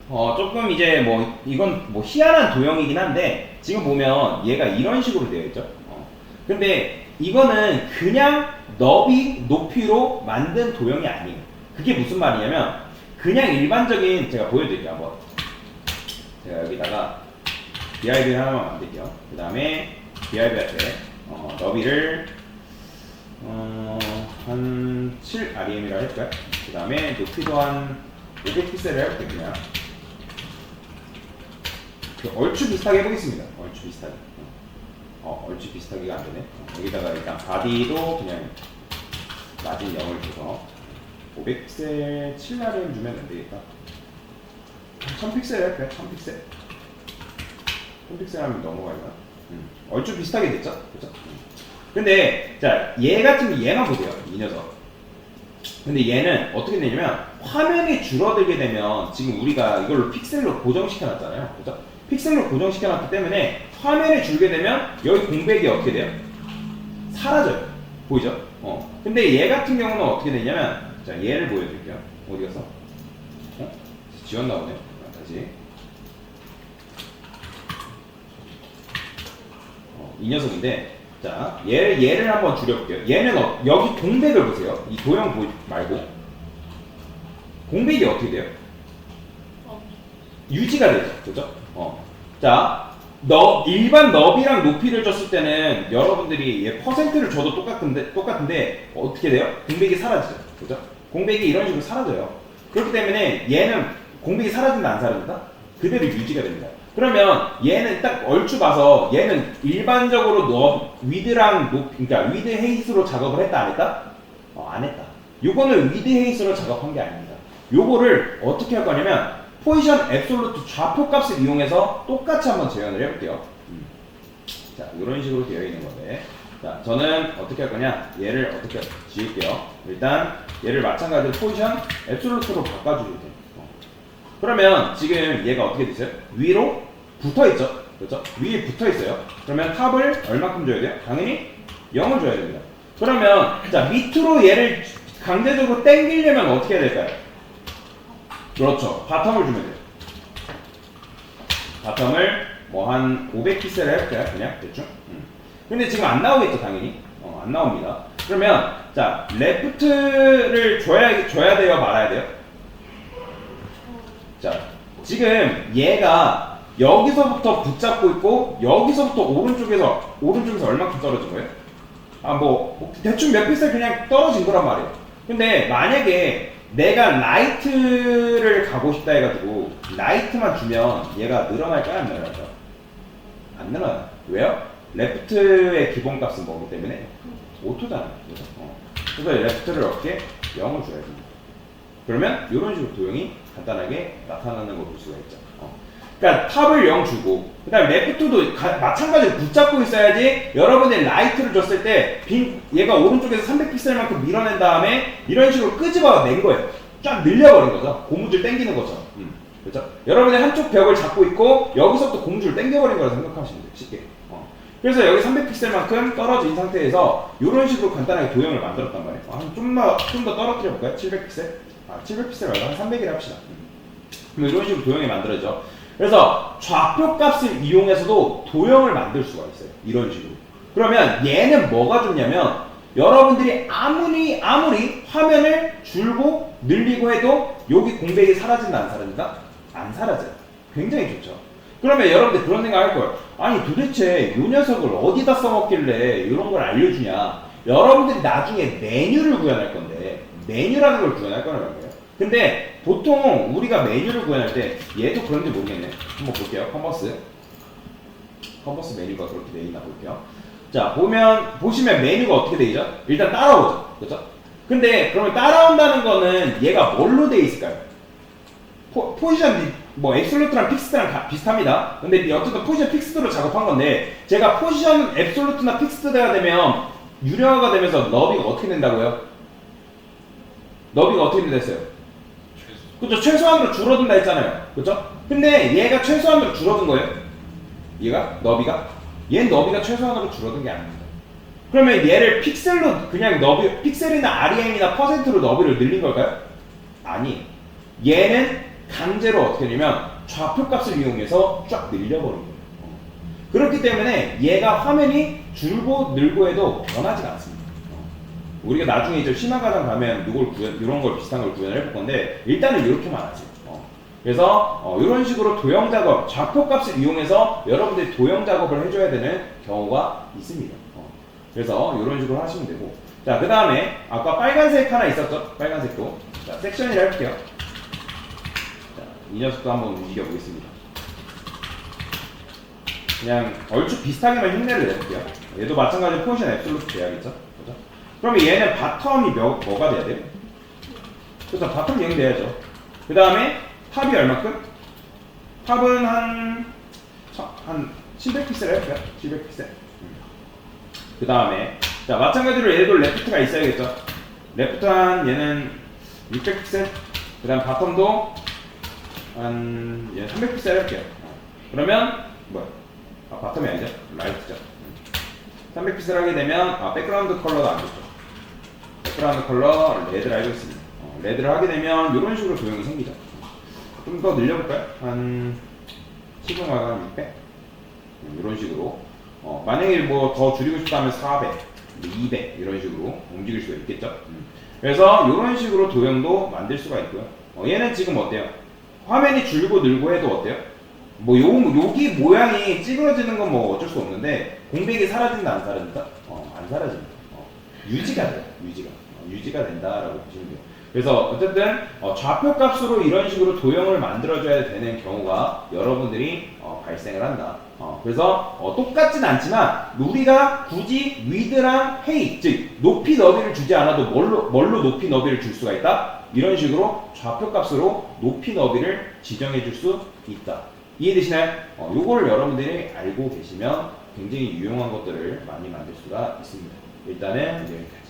조금 이제 뭐 이건 뭐 희한한 도형이긴 한데 지금 보면 얘가 이런 식으로 되어 있죠. 근데 이거는 그냥 너비, 높이로 만든 도형이 아니에요. 그게 무슨 말이냐면 그냥 일반적인 제가 보여드릴게요 한번. 제가 여기다가 BIB 하나만 만들게요. 그 다음에 BIB한테 너비를 한 7 REM이라 할까요? 그 다음에 높이도 한 500픽셀을 해볼게요. 그냥 얼추 비슷하게 해보겠습니다. 얼추 비슷하게. 얼추 비슷하게가 안되네. 여기다가 일단 바디도 그냥 낮은 0을 줘서 500픽셀 7REM 주면 안되겠다. 1000픽셀 할까요? 1000픽셀? 1000픽셀 하면 넘어가려나? 얼추 비슷하게 됐죠? 그죠? 근데 자, 얘 같은 경우 얘만 보세요. 이 녀석. 근데 얘는 어떻게 되냐면 화면이 줄어들게 되면 지금 우리가 이걸로 픽셀로 고정시켜 놨잖아요. 그죠? 픽셀로 고정시켜 놨기 때문에 화면이 줄게 되면 여기 공백이 어떻게 돼요? 사라져요. 보이죠? 근데 얘 같은 경우는 어떻게 되냐면 자, 얘를 보여드릴게요. 어디 갔어? 지웠나 보네. 다시. 이 녀석인데 자, 얘를 한번 줄여볼게요. 얘는 여기 공백을 보세요. 이 도형 말고 공백이 어떻게 돼요? 유지가 되죠. 그죠? 자, 일반 너비랑 높이를 줬을 때는 여러분들이 얘 퍼센트를 줘도 똑같은데 어떻게 돼요? 공백이 사라지죠. 그죠? 공백이 이런 식으로 사라져요. 그렇기 때문에 얘는 공백이 사라진다 안 사라진다? 그대로 유지가 됩니다. 그러면 얘는 딱 얼추 봐서 얘는 일반적으로 위드랑 그러니까 위드 헤이스로 작업을 했다 안 했다? 안 했다. 요거는 위드 헤이스로 작업한 게 아닙니다. 요거를 어떻게 할 거냐면 포지션 앱솔루트 좌표 값을 이용해서 똑같이 한번 재현을 해볼게요. 자, 이런 식으로 되어 있는 건데 자, 저는 어떻게 할 거냐 얘를 어떻게 지을게요. 일단 얘를 마찬가지로 포지션 앱솔루트로 바꿔주게 돼요. 그러면 지금 얘가 어떻게 됐어요? 위로 붙어있죠? 그렇죠? 위에 붙어있어요. 그러면 탑을 얼마큼 줘야 돼요? 당연히 0을 줘야 됩니다. 그러면 자, 밑으로 얘를 강제적으로 당기려면 어떻게 해야 될까요? 그렇죠. 바텀을 주면 돼요. 바텀을 뭐 한 500픽셀을 해볼까요? 그냥 대충. 근데 지금 안 나오겠죠, 당연히. 안 나옵니다. 그러면 자, 레프트를 줘야 돼요, 말아야 돼요? 자, 지금 얘가 여기서부터 붙잡고 있고 여기서부터 오른쪽에서 얼마큼 떨어진 거예요? 뭐 대충 몇 픽셀 그냥 떨어진 거란 말이에요. 근데 만약에 내가 라이트를 가고 싶다 해가지고 라이트만 주면 얘가 늘어날까요? 안 늘어날까요? 안 늘어나요. 왜요? 레프트의 기본값은 뭐기 때문에 오토잖아요. 그래서 레프트를 어떻게 0을 줘야 됩니다. 그러면 이런 식으로 도형이 간단하게 나타나는 걸 볼 수가 있죠. 그러니까 탑을 0 주고 그 다음에 레프트도 마찬가지로 붙잡고 있어야지 여러분이 라이트를 줬을 때 얘가 오른쪽에서 300픽셀만큼 밀어낸 다음에 이런 식으로 끄집어 낸 거예요. 쫙 늘려버린 거죠. 고무줄 당기는 거죠. 그렇죠? 여러분이 한쪽 벽을 잡고 있고 여기서부터 고무줄을 당겨버린 거라 생각하시면 돼요. 쉽게. 그래서 여기 300픽셀만큼 떨어진 상태에서 이런 식으로 간단하게 도형을 만들었단 말이에요. 좀 더 떨어뜨려 볼까요? 700픽셀? 700픽셀 말고 한 300이라 합시다. 그럼 이런 식으로 도형이 만들어져. 그래서 좌표 값을 이용해서도 도형을 만들 수가 있어요. 이런 식으로. 그러면 얘는 뭐가 좋냐면 여러분들이 아무리 화면을 줄고 늘리고 해도 여기 공백이 사라진다 안 사라진다? 안 사라져요. 굉장히 좋죠. 그러면 여러분들 그런 생각 할 거예요. 아니 도대체 이 녀석을 어디다 써먹길래 이런 걸 알려주냐. 여러분들이 나중에 메뉴를 구현할 건데 메뉴라는 걸 구현할 거란 말이에요. 근데 보통 우리가 메뉴를 구현할 때 얘도 그런지 모르겠네. 한번 볼게요. 컨버스 메뉴가 그렇게 돼 있나 볼게요. 자, 보시면 메뉴가 어떻게 돼 있죠? 일단 따라오죠. 그렇죠? 근데 그러면 따라온다는 거는 얘가 뭘로 돼 있을까요? 포지션 뭐 앱솔루트랑 픽스드랑 비슷합니다. 근데 어쨌든 포지션 픽스드로 작업한 건데 제가 포지션 앱솔루트나 픽스드가 되면 유료화가 되면서 너비가 어떻게 된다고요? 너비가 어떻게 됐어요? 그죠? 최소한으로 줄어든다 했잖아요. 그죠? 근데 얘가 최소한으로 줄어든 거예요? 얘가? 너비가? 얘는 너비가 최소한으로 줄어든 게 아닙니다. 그러면 얘를 픽셀로 그냥 픽셀이나 REM이나 퍼센트로 너비를 늘린 걸까요? 아니. 얘는 강제로 어떻게 하냐면 좌표값을 이용해서 쫙 늘려버린 거예요. 그렇기 때문에 얘가 화면이 줄고 늘고 해도 변하지가 않습니다. 우리가 나중에 이제 심화과정 가면 이런 걸 비슷한 걸 구현을 해볼 건데 일단은 이렇게만 하지. 그래서 이런 식으로 도형 작업, 좌표값을 이용해서 여러분들이 도형 작업을 해줘야 되는 경우가 있습니다. 그래서 이런 식으로 하시면 되고, 자, 그 다음에 아까 빨간색 하나 있었죠? 빨간색도. 자, 섹션이라 해볼게요. 자, 이 녀석도 한번 움직여 보겠습니다. 그냥 얼추 비슷하게만 흉내를 내볼게요. 얘도 마찬가지로 포지션 앱솔루트 돼야겠죠? 그죠? 그러면 얘는 바텀이 뭐가 돼야 돼요? 그렇죠, 바텀 0 돼야죠. 그 다음에 탑이 얼마큼? 탑은 한 700픽셀 해볼까요? 700픽셀. 그 다음에 자, 마찬가지로 얘도 레프트가 있어야겠죠. 레프트 한 얘는 600픽셀. 그 다음 바텀도 한 얘는 300픽셀 해볼게요. 그러면 뭐야? 바텀이 아니죠? 라이트죠. 300픽셀 하게 되면 백그라운드 컬러가 안 좋죠. 백그라운드 컬러 레드를 알고 있습니다. 레드를 하게 되면 이런 식으로 도형이 생기죠. 좀 더 늘려볼까요? 한 700마가 한 600? 이런 식으로. 만약에 뭐 더 줄이고 싶다면 400, 200 이런 식으로 움직일 수가 있겠죠. 그래서 이런 식으로 도형도 만들 수가 있고요. 얘는 지금 어때요? 화면이 줄고 늘고 해도 어때요? 뭐 여기 모양이 찌그러지는 건 뭐 어쩔 수 없는데 공백이 사라진다 안 사라진다? 안 사라집니다. 유지가 돼요. 유지가 된다라고 보시면 돼요. 그래서 어쨌든 좌표 값으로 이런 식으로 도형을 만들어줘야 되는 경우가 여러분들이 발생을 한다. 그래서 똑같진 않지만 우리가 굳이 위드랑 헤이, 즉 높이 너비를 주지 않아도 뭘로 높이 너비를 줄 수가 있다? 이런 식으로 좌표 값으로 높이 너비를 지정해 줄 수 있다. 이해되시나요? 요거를 여러분들이 알고 계시면 굉장히 유용한 것들을 많이 만들 수가 있습니다. 일단은 여기까지.